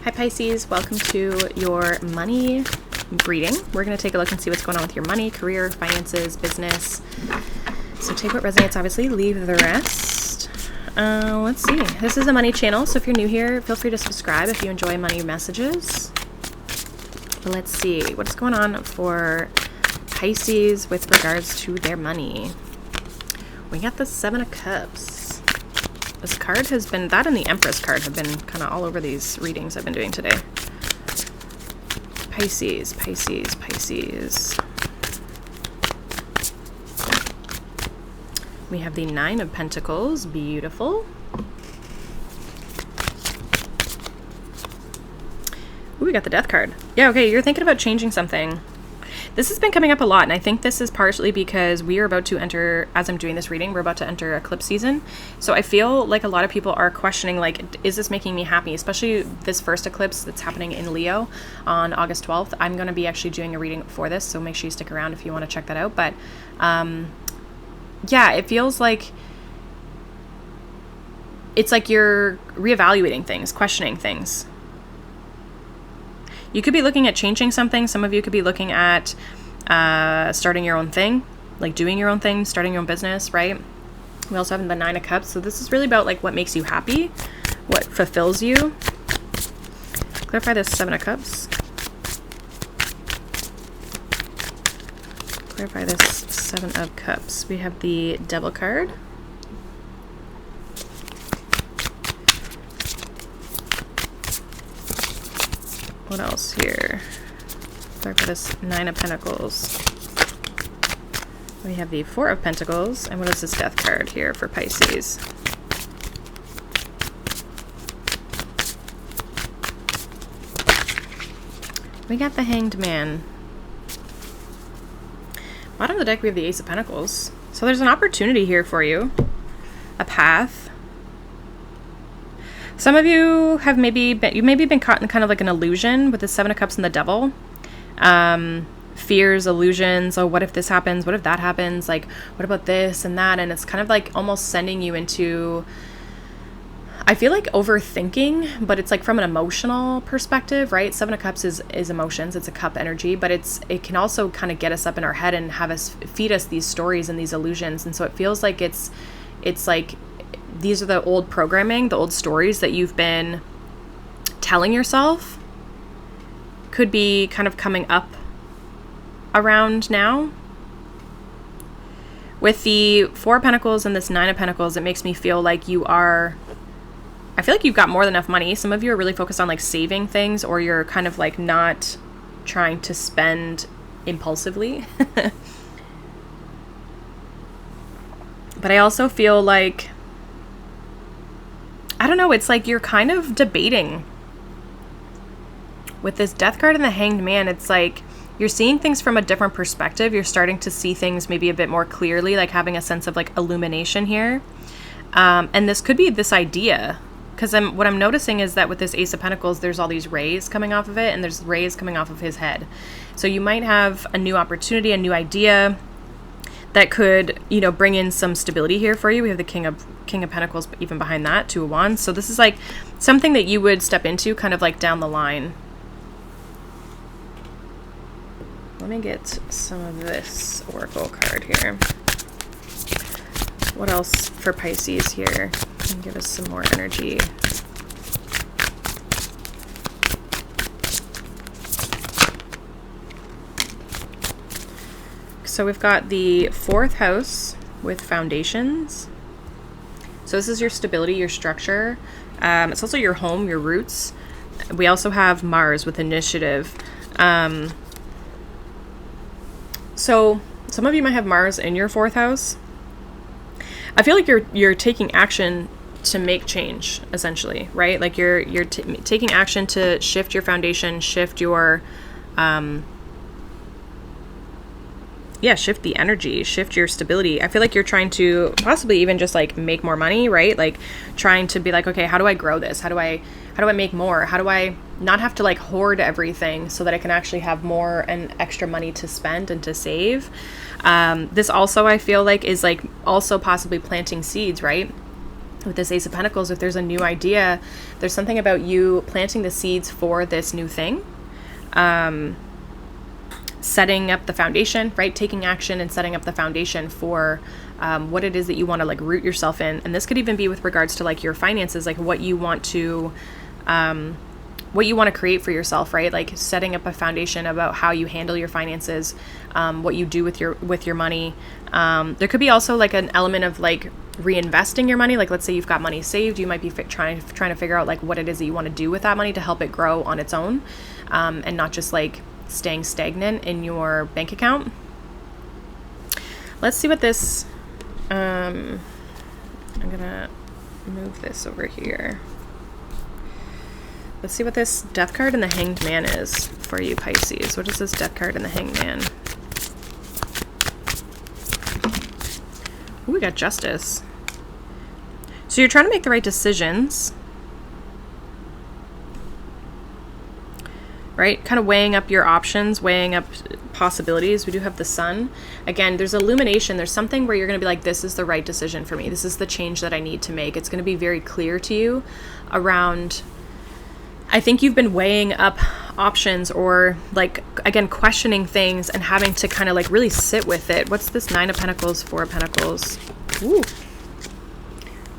Hi Pisces, welcome to your money reading. We're going to take a look and see what's going on with your money, career, finances, business. So take what resonates, obviously, leave the rest. Let's see. This is a money channel, so if you're new here, feel free to subscribe if you enjoy money messages. But let's see what's going on for Pisces with regards to their money. We got the Seven of Cups. This card has been, that and the Empress card have been kind of all over these readings I've been doing today. Pisces, Pisces, Pisces. We have the Nine of Pentacles, beautiful. Ooh, we got the Death card. Yeah, okay, you're thinking about changing something. This has been coming up a lot, and I think this is partially because we are about to enter, as I'm doing this reading, we're about to enter eclipse season. So I feel like a lot of people are questioning, like, is this making me happy? Especially this first eclipse that's happening in Leo on August 12th. I'm going to be actually doing a reading for this, so make sure you stick around if you want to check that out. But yeah, it feels like it's like you're reevaluating things, questioning things. You could be looking at changing something. Some of you could be looking at starting your own thing, like doing your own thing, starting your own business, right? We also have the Nine of Cups. So this is really about like what makes you happy, what fulfills you. Clarify this Seven of Cups. Clarify this Seven of Cups. We have the Devil card. What else here? Clarify this Nine of Pentacles. We have the Four of Pentacles. And what is this Death card here for Pisces? We got the Hanged Man. Bottom of the deck, we have the Ace of Pentacles. So there's an opportunity here for you. A path. Some of you have maybe been caught in kind of like an illusion with the Seven of Cups and the Devil. Fears, illusions. Oh, what if this happens? What if that happens? Like, what about this and that? And it's kind of like almost sending you into, I feel like overthinking, but it's like from an emotional perspective, right? Seven of Cups is emotions. It's a cup energy, but it can also kind of get us up in our head and have us feed us these stories and these illusions. And so it feels like it's like, these are the old programming, the old stories that you've been telling yourself could be kind of coming up around now. With the Four of Pentacles and this Nine of Pentacles, it makes me feel like I feel like you've got more than enough money. Some of you are really focused on like saving things, or you're kind of like not trying to spend impulsively. But I also feel like, I don't know, it's like you're kind of debating. With this Death card and the Hanged Man, it's like you're seeing things from a different perspective. You're starting to see things maybe a bit more clearly, like having a sense of like illumination here. And this could be this idea, because what I'm noticing is that with this Ace of Pentacles, there's all these rays coming off of it, and there's rays coming off of his head. So you might have a new opportunity, a new idea that could, bring in some stability here for you. We have the King of Pentacles even behind that, Two of Wands. So this is like something that you would step into kind of like down the line. Let me get some of this Oracle card here. What else for Pisces here? Give us some more energy. So we've got the fourth house with foundations. So this is your stability, your structure. It's also your home, your roots. We also have Mars with initiative. So some of you might have Mars in your fourth house. I feel like you're taking action to make change, essentially, right? Like you're taking action to shift your foundation, shift your shift the energy, shift your stability. I feel like you're trying to possibly even just like make more money, right? Like trying to be like, okay, how do I grow this? How do I make more? How do I not have to like hoard everything so that I can actually have more and extra money to spend and to save? This also, I feel like, is like also possibly planting seeds, right? with this Ace of Pentacles, if there's a new idea, there's something about you planting the seeds for this new thing, setting up the foundation, right? Taking action and setting up the foundation for what it is that you want to like root yourself in. And this could even be with regards to like your finances, like what you want to create for yourself, right? Like setting up a foundation about how you handle your finances, what you do with your money. There could be also like an element of like reinvesting your money. Like let's say you've got money saved, you might be trying to figure out like what it is that you want to do with that money to help it grow on its own, and not just like staying stagnant in your bank account. Let's see what this, I'm gonna move this over here. Let's see what this Death card and the Hanged Man is for you, Pisces. What is this Death card and the Hanged Man? Ooh, we got Justice. So you're trying to make the right decisions, right? Kind of weighing up your options, weighing up possibilities. We do have the Sun. Again, there's illumination. There's something where you're going to be like, this is the right decision for me. This is the change that I need to make. It's going to be very clear to you around, I think you've been weighing up options or like, again, questioning things and having to kind of like really sit with it. What's this 9 of Pentacles, 4 of Pentacles? Ooh.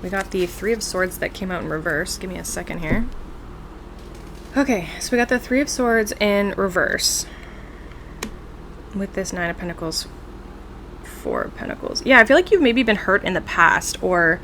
We got the 3 of Swords that came out in reverse. Give me a second here. Okay, so we got the 3 of Swords in reverse with this 9 of Pentacles, 4 of Pentacles. Yeah, I feel like you've maybe been hurt in the past, or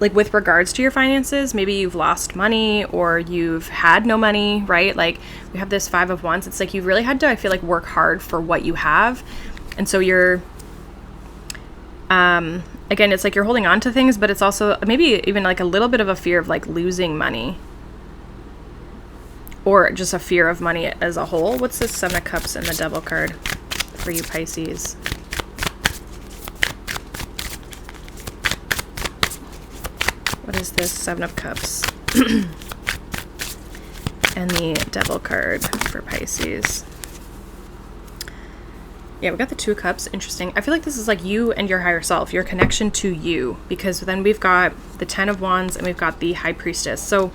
like with regards to your finances, maybe you've lost money or you've had no money, right? Like we have this 5 of Wands. It's like you've really had to, I feel like, work hard for what you have. And so you're, again, it's like you're holding on to things, but it's also maybe even like a little bit of a fear of like losing money, or just a fear of money as a whole. What's this 7 of Cups and the Devil card for you, Pisces? What is this 7 of Cups and the Devil card for Pisces? Yeah, we got the 2 of Cups. Interesting. I feel like this is like you and your higher self, your connection to you, because then we've got the 10 of Wands and we've got the High Priestess. So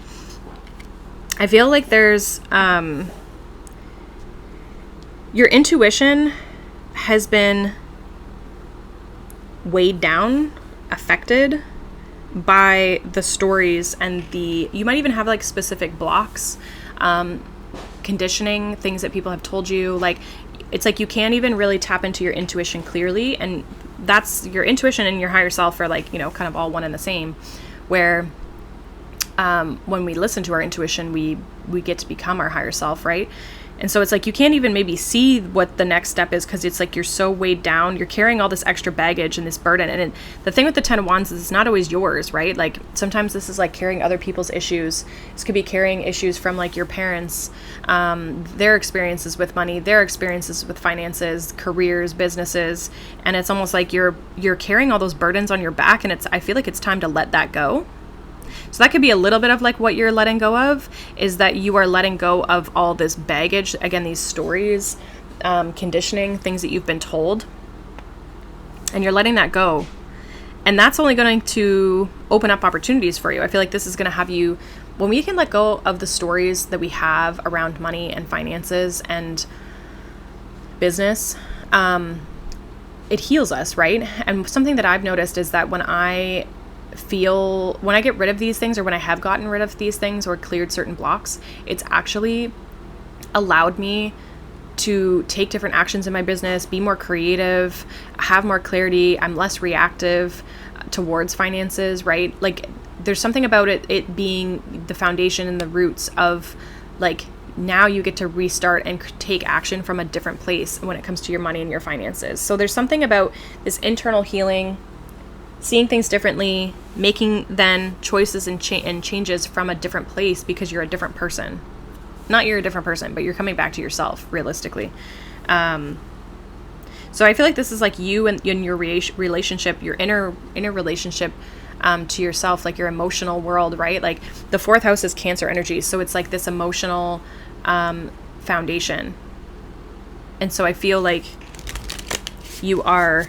I feel like there's your intuition has been weighed down, affected by the stories and you might even have like specific blocks, conditioning, things that people have told you. Like it's like you can't even really tap into your intuition clearly, and that's your intuition and your higher self are like, you know, kind of all one and the same, where when we listen to our intuition, we get to become our higher self, right? And so it's like you can't even maybe see what the next step is, because it's like you're so weighed down. You're carrying all this extra baggage and this burden. And the thing with the 10 of Wands is it's not always yours, right? Like sometimes this is like carrying other people's issues. This could be carrying issues from like your parents, their experiences with money, their experiences with finances, careers, businesses. And it's almost like you're carrying all those burdens on your back, and I feel like it's time to let that go. So that could be a little bit of like what you're letting go of, is that you are letting go of all this baggage, again, these stories, conditioning, things that you've been told, and you're letting that go. And that's only going to open up opportunities for you. I feel like this is going to have you, when we can let go of the stories that we have around money and finances and business, it heals us, right? And something that I've noticed is that when I get rid of these things, or when I have gotten rid of these things or cleared certain blocks, it's actually allowed me to take different actions in my business, be more creative, have more clarity. I'm less reactive towards finances, right? Like there's something about it being the foundation and the roots of like, now you get to restart and take action from a different place when it comes to your money and your finances. So there's something about this internal healing, seeing things differently, making then choices and changes from a different place, because you're a different person. Not you're a different person, but you're coming back to yourself, realistically. So I feel like this is like you and in your relationship, your inner relationship to yourself, like your emotional world, right? Like the 4th house is Cancer energy. So it's like this emotional foundation. And so I feel like you are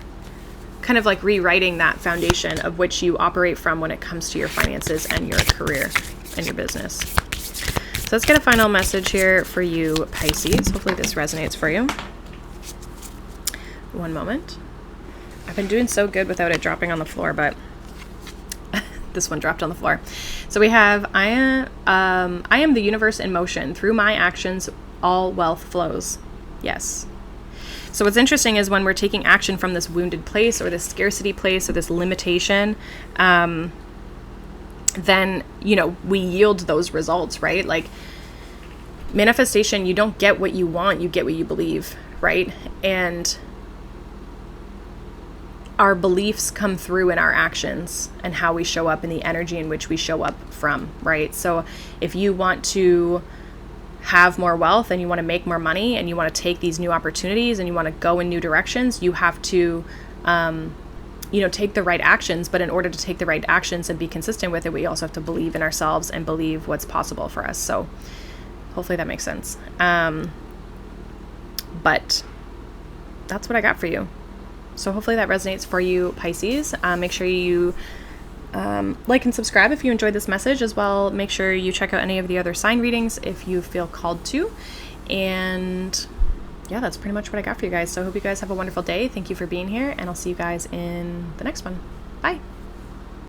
kind of like rewriting that foundation of which you operate from when it comes to your finances and your career and your business. So let's get a final message here for you, Pisces. Hopefully this resonates for you. One moment. I've been doing so good without it dropping on the floor, but this one dropped on the floor. So we have, I am the universe in motion. Through my actions, all wealth flows. Yes. So what's interesting is when we're taking action from this wounded place or this scarcity place or this limitation, then, we yield those results, right? Like manifestation, you don't get what you want, you get what you believe, right? And our beliefs come through in our actions and how we show up and the energy in which we show up from, right? So if you want to have more wealth and you want to make more money and you want to take these new opportunities and you want to go in new directions, you have to, take the right actions. But in order to take the right actions and be consistent with it, we also have to believe in ourselves and believe what's possible for us. So hopefully that makes sense. But that's what I got for you. So hopefully that resonates for you, Pisces. Make sure you like and subscribe if you enjoyed this message as well. Make sure you check out any of the other sign readings if you feel called to. And yeah, that's pretty much what I got for you guys. So I hope you guys have a wonderful day. Thank you for being here, and I'll see you guys in the next one. Bye.